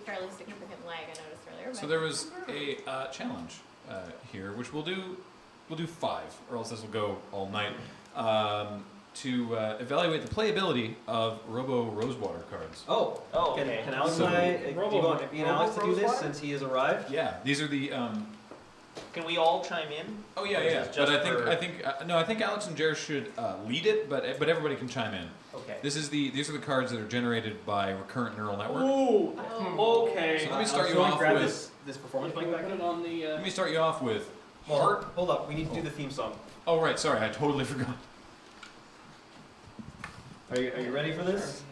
fairly significant lag I noticed earlier. So there was a challenge here, which we'll do 5, or else this will go all night. To evaluate the playability of Robo-Rosewater cards. Oh, okay. Can Alex and I, do you want me and Alex to do this since he has arrived? Yeah, these are the. Can we all chime in? Oh yeah. But I think Alex and Jer should lead it, but everybody can chime in. Okay. These are the cards that are generated by recurrent neural network. Ooh. Okay. So let me start you off with this performance Put mic back it in. on the. Let me start you off with Hold up. We need to do the theme song. Oh right, sorry, I totally forgot. Are you ready for this?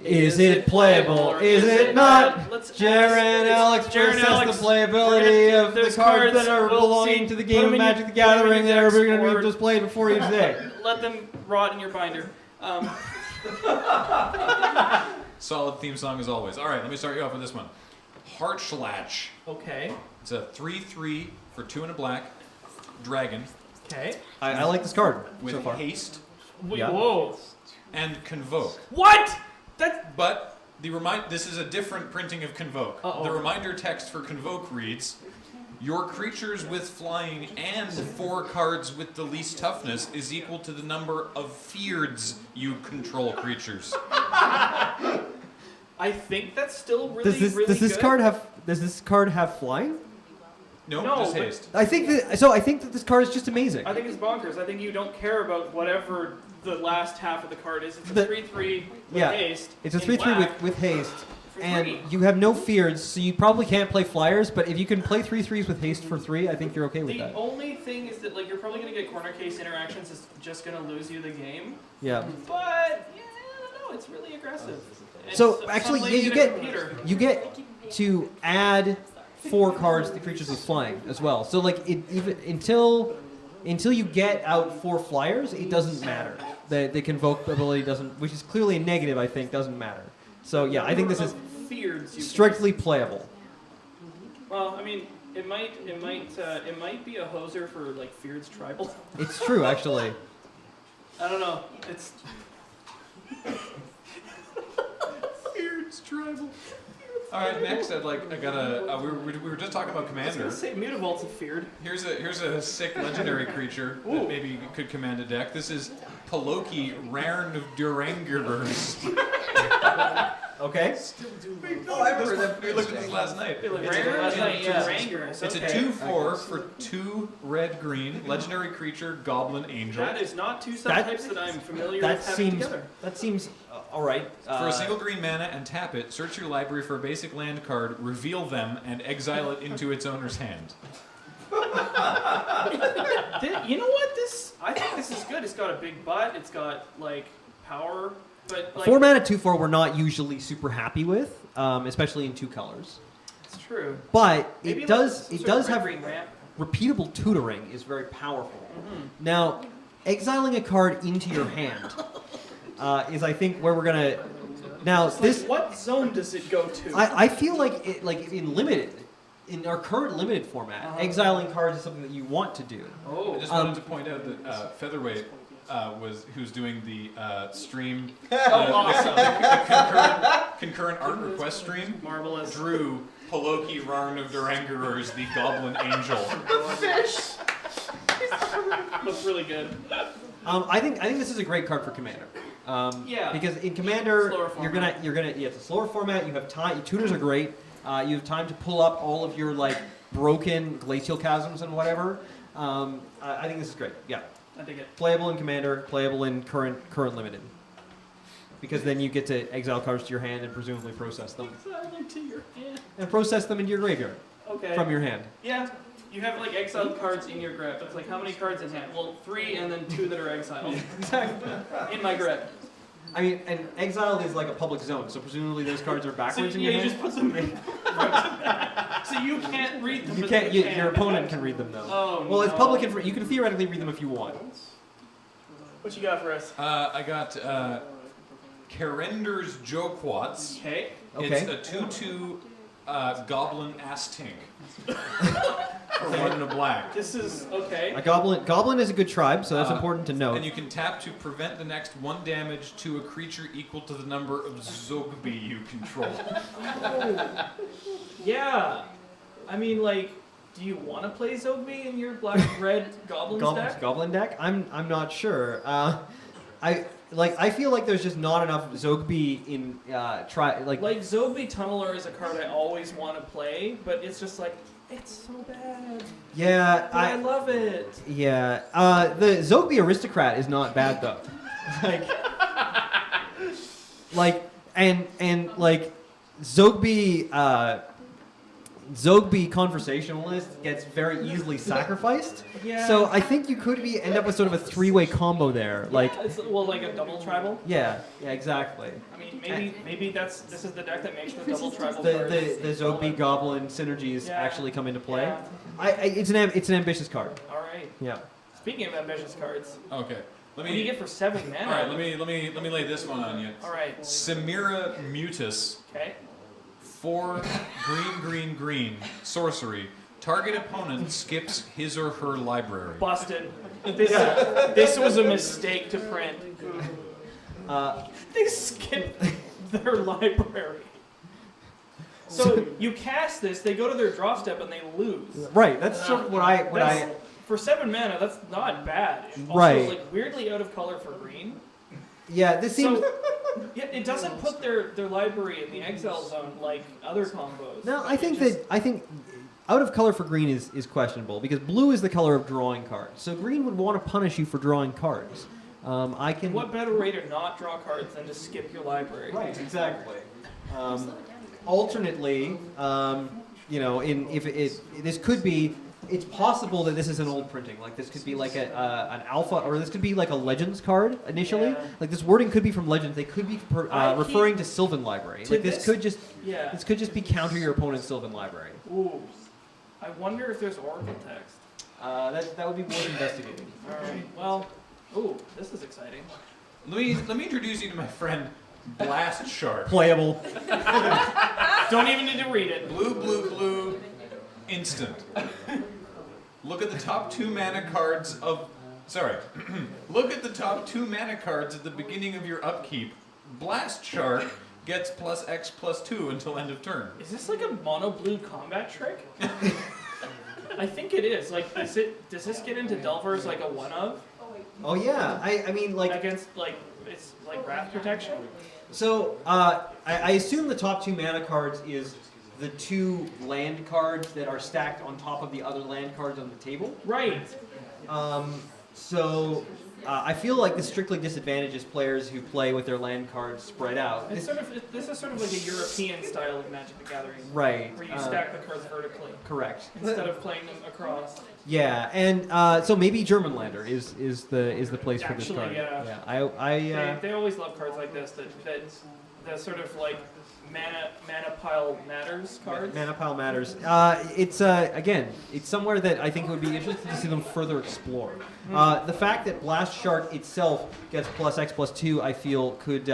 Is it playable or is it not? Jer and Alex versus the playability of the cards that are belonging to the game of Magic the Gathering that are going to be displayed before you today. Let them rot in your binder. Solid theme song as always. All right, let me start you off with this one. Heartschlatch. Okay. It's a 3/3 for 2 and a black dragon Okay. I like this card with so far. haste Yeah. Whoa. and convoke. What? But this is a different printing of convoke. The reminder text for convoke reads, "Your creatures with flying and 4 cards with the least toughness is equal to the number of feareds you control creatures." I think that's still really Does good. this card have flying? No, No, just but- haste. I think that this card is just amazing. I think it's bonkers. I think you don't care about whatever the last half of the card is. It's a 3/3 with haste. It's a in 3/3 black with haste, for and 3. you have no fears, so you probably can't play flyers. But if you can play 3/3s with haste for 3, I think you're okay with The that. only thing is that you're probably going to get corner case interactions. It's just going to lose you the game. Yeah. But no, it's really aggressive. It's So actually, some yeah, lady you in a computer. get to add 4 cards to creatures with flying as well. So even until you get out 4 flyers, it doesn't matter. The convoke ability doesn't, which is clearly a negative, I think, doesn't matter. So yeah, I think this is Fears you strictly playable. Well, I mean, it might be a hoser for Feared's Tribal. It's true, actually. I don't know. It's Feared's tribal. All right, next we were just talking about I was commander. gonna say Mutavolt's a Feared. Here's a sick legendary creature that maybe could command a deck. This is Paloki, Rairn of Durangers. Okay. Oh, I remember that. We looked at this last night. It's a 2/4 for 2 red-green legendary creature, Goblin Angel. That is not 2 subtypes that I'm familiar with having together. That seems all right. For a single green mana and tap it, search your library for a basic land card, reveal them, and exile it into its owner's hand. You know what? I think this is good. It's got a big butt. It's got power. But 4 mana 2/4 we're not usually super happy with, especially in 2 colors. It's true. But Maybe it does have green ramp. repeatable tutoring is very powerful. Mm-hmm. Now, exiling a card into your hand is, I think, where we're gonna. Now What zone does it go to? I feel like in our current limited format, exiling cards is something that you want to do. I just wanted to point out that Featherweight who's doing the stream, concurrent art request stream. Marvelous. Drew Paloki, Rairn of Durangerers, the Goblin Angel. Fish. Looks really good. I think this is a great card for Commander. Yeah. Because in Commander, Slower you're gonna it's a slower format. You have time. Your tutors are great. You have time to pull up all of your broken glacial chasms and whatever. I think this is great. Yeah. I dig it. Playable in Commander, playable in current limited. Because then you get to exile cards to your hand and presumably process them. Exile them to your hand. And process them into your graveyard Okay. from your hand. Yeah. You have exiled cards in your grip. It's how many cards in hand? Well, 3 and then 2 that are exiled. Exactly. In my grip. I mean, and exiled is a public zone, so presumably those cards are backwards So in your you hand. just put them in. So you can't read them. You but can't. they Your opponent can read them though. Oh, well, it's no. public. You can theoretically read them if you want. What you got for us? I got Karender's Joquats. Okay. It's a 2/2 Goblin Ass Tink. For 1 and a black. This is okay. A goblin is a good tribe, so that's important to note. And you can tap to prevent the next 1 damage to a creature equal to the number of Zogby you control. Oh. Yeah. I mean, like, do you want to play Zogby in your black-red goblin deck? Goblin deck? I'm not sure. I feel like there's just not enough Zogby in Like Zogby Tunneler is a card I always want to play, but it's just like it's so bad. Yeah, But I love it. Yeah, the Zogby Aristocrat is not bad though. like Zogby Conversationalist gets very easily sacrificed. Yeah. So I think you could end up with sort of a 3-way combo there. Like, It's, like a double tribal. yeah, exactly. I mean, maybe this is the deck that makes the double tribal. The cards. Zogby Goblin synergies Yeah. actually come into play. Yeah. It's an ambitious card. All right. Yeah. Speaking of ambitious cards, Okay. what do you get for 7 mana? All right, let me lay this one on you. All right. Samira Mutus, Okay. 4 green sorcery. Target opponent skips his or her library. Busted. This was a mistake to print. They skipped their library. So you cast this, they go to their draw step and they lose. Right. That's sort of what I. For 7 mana, that's not bad. Also, Right. like weirdly out of color for green. Yeah. This seems. So it doesn't put their library in the exile zone like other combos. No, I think out of color for green is questionable because blue is the color of drawing cards. So green would want to punish you for drawing cards. What better way to not draw cards than to skip your library? Right. Exactly. Alternately, this could be. It's possible that this is an old printing. Like this could be like an alpha, or this could be like a Legends card initially. Yeah. Like this wording could be from Legends. They could be referring to Sylvan Library. Like this could just be counter your opponent's Sylvan Library. Ooh, I wonder if there's Oracle text. That would be worth investigating. All right. Well, ooh, this is exciting. Let me introduce you to my friend Blast Shark. Playable. Don't even need to read it. Blue, instant. Look at the top 2 mana cards of. Sorry. Look at the top 2 mana cards at the beginning of your upkeep. Blast Shark gets +X+2 until end of turn. Is this like a mono blue combat trick? I think it is. Like, does this get into Delvers like a 1-of? Oh yeah. I mean like Against it's like Wrath Protection. so. I assume the top 2 mana cards is the 2 land cards that are stacked on top of the other land cards on the table. Right. I feel like this strictly disadvantages players who play with their land cards spread out. This is sort of like a European style of Magic the Gathering. Right. Where you stack the cards vertically Correct. instead of playing them across. Yeah, and so maybe German Lander is the place for this Actually, card. yeah. They always love cards like this that sort of like mana pile matters cards. Mana Pile matters. It's again, it's somewhere that I think it would be interesting to see them further explore. The fact that Blast Shark itself gets +X+2, I feel could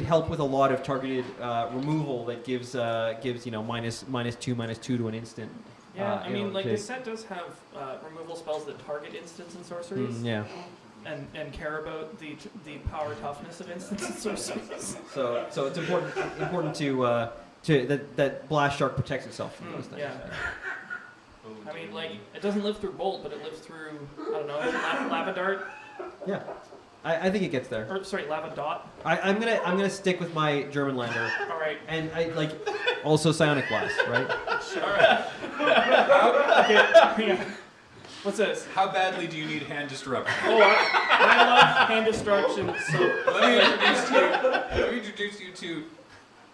help with a lot of targeted removal that gives -2/-2 to an instant. Yeah, I mean, like this set does have removal spells that target instants and sorceries. Yeah. And care about the power toughness of instants and sorceries. So it's important to that Blast Shark protects itself from those things. Yeah. I mean, like it doesn't live through Bolt, but it lives through Lava Dart. Yeah. I think it gets there. Or sorry, Lava Dot. I'm gonna stick with my German Lander. All right. And also Psionic Blast, right? All right. Okay. Yeah. What's this? How badly do you need hand disruption? Oh, I love hand destruction. So Let me introduce you to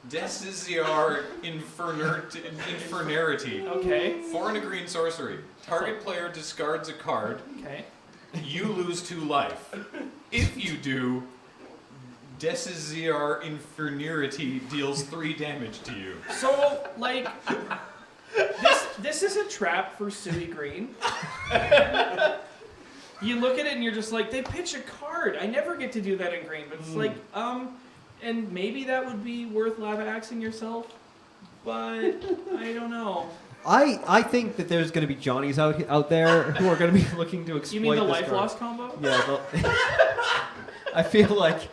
Deciziar Infernarity. okay. 4 and a green sorcery. Target player discards a card. Okay. You lose 2 life. If you do, Deciziar Infernarity deals 3 damage to you. So like. This is a trap for Sui Green. You look at it and you're just like, they pitch a card. I never get to do that in green, but it's like, and maybe that would be worth lava axing yourself. but I don't know. I think that there's going to be Johnnies out there who are going to be looking to exploit. You mean the this life card. loss combo? Yeah. I feel like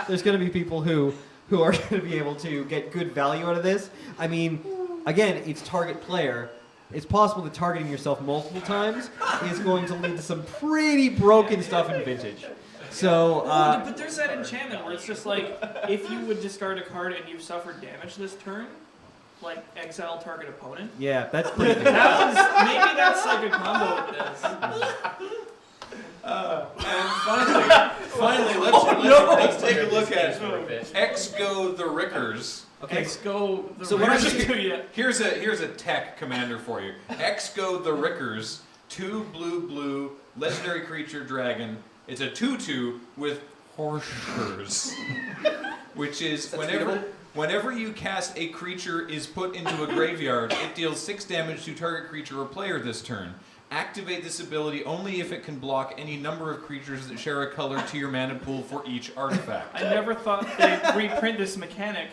there's going to be people who are going to be able to get good value out of this. I mean, again, it's target player. It's possible that targeting yourself multiple times is going to lead to some pretty broken stuff in Vintage. So, but there's that enchantment where it's just like, if you would discard a card and you've suffered damage this turn, like exile target opponent. yeah, that's pretty good. Maybe that's like a combo with this. And finally, let's take a look at X-Go the Rickers. Okay. Let's go. So what I'm Here's a tech commander for you. X-Go the Rickers, 2 blue, legendary creature dragon. It's a 2/2 with Horsers, which is whenever you cast a creature is put into a graveyard, it deals 6 damage to target creature or player this turn. Activate this ability only if it can block any number of creatures that share a color to your mana pool for each artifact. I never thought they'd reprint this mechanic.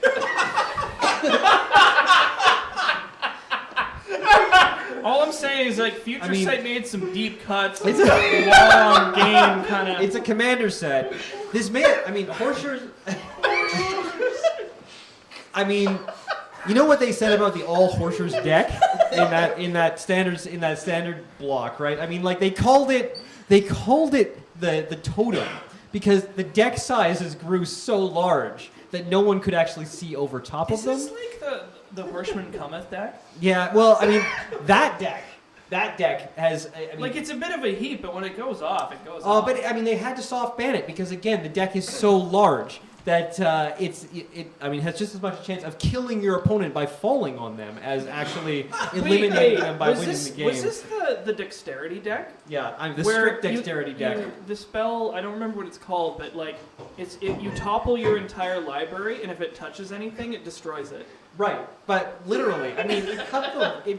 All I'm saying is, like, Future Sight made some deep cuts. It's a long game kind of. It's a commander set. Horsers. I mean, you know what they said about the all Horsers deck in that standard block, right? I mean, like they called it the totem because the deck sizes grew so large that no one could actually see over top of them. Is this like the Horseman Cometh deck? Yeah, well, I mean, that deck has, like it's a bit of a heap, but when it goes off, it goes Oh, off. but I mean, they had to soft ban it because again, the deck is so large that it has just as much a chance of killing your opponent by falling on them as actually eliminating them by winning the game. Was this the dexterity deck? Yeah, the Where strict dexterity deck. The spell, I don't remember what it's called, but like you topple your entire library, and if it touches anything, it destroys it. Right, but literally, I mean, it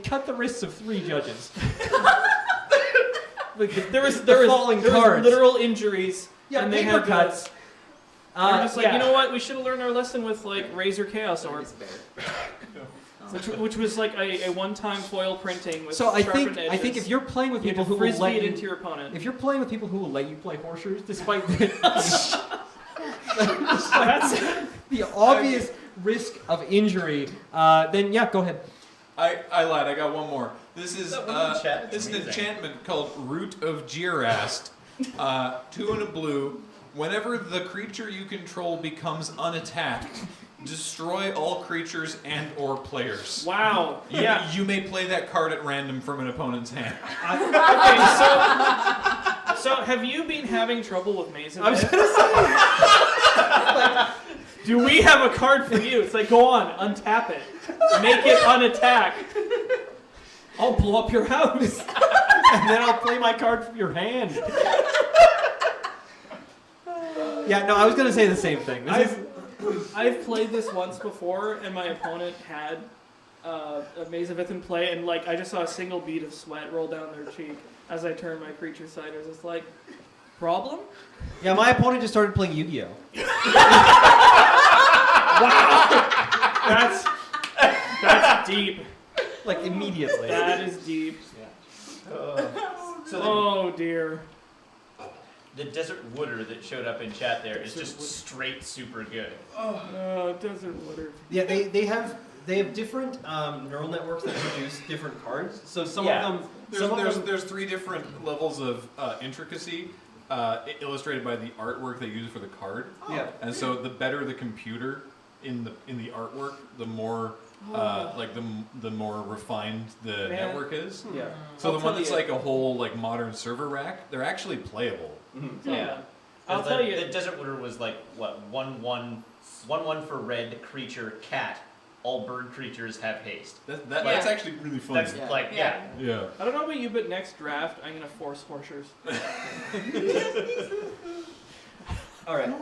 cut the wrists of 3 judges. There was cards. literal injuries. Yeah, and they paper had cuts. They're just like, yeah. you know what? We should have learned our lesson with like Razor Chaos Orb, which was like a one-time foil printing with So I sharpened think edges. if you're playing with You people have to who will frisbee let it you, into your opponent. if you're playing with people who will let you play Horsers, despite That's the obvious risk of injury, then yeah, go ahead. I lied. I got one more. This is chat? this is an Amazing. enchantment called Root of Jirast. 2 and a blue. Whenever the creature you control becomes unattacked, destroy all creatures and/or players. wow. Yeah. You may play that card at random from an opponent's hand. Okay, so have you been having trouble with Maze of I was Myth? gonna say. Do we have a card for you? It's like, go on, untap it. Make it unattack. I'll blow up your house. And then I'll play my card from your hand. Yeah, no, I was gonna say the same thing. I've played this once before, and my opponent had a Maze of Ith in play, and like I just saw a single bead of sweat roll down their cheek as I turned my creature side. I was just like, problem? Yeah, my opponent just started playing Yu-Gi-Oh. Wow, that's deep. Like immediately. That is deep. Oh dear. The Desert Wooder that showed up in chat there is just straight super good. Oh, Desert Water. Yeah, they have different neural networks that produce different cards. So some of them. There's 3 different levels of intricacy illustrated by the artwork they use for the card. Yeah. And so the better the computer in the artwork, the more the more refined the network is. Yeah. So I'll the one tell that's you. like a whole like modern server rack, they're actually playable. Yeah. I'll I'll tell you. The Desert Wooder was like, what, 1/1 for red creature cat. All bird creatures have haste. That's actually really fun. That's like, yeah. Yeah. I don't know about you, but next draft, I'm going to force Horsers. All right.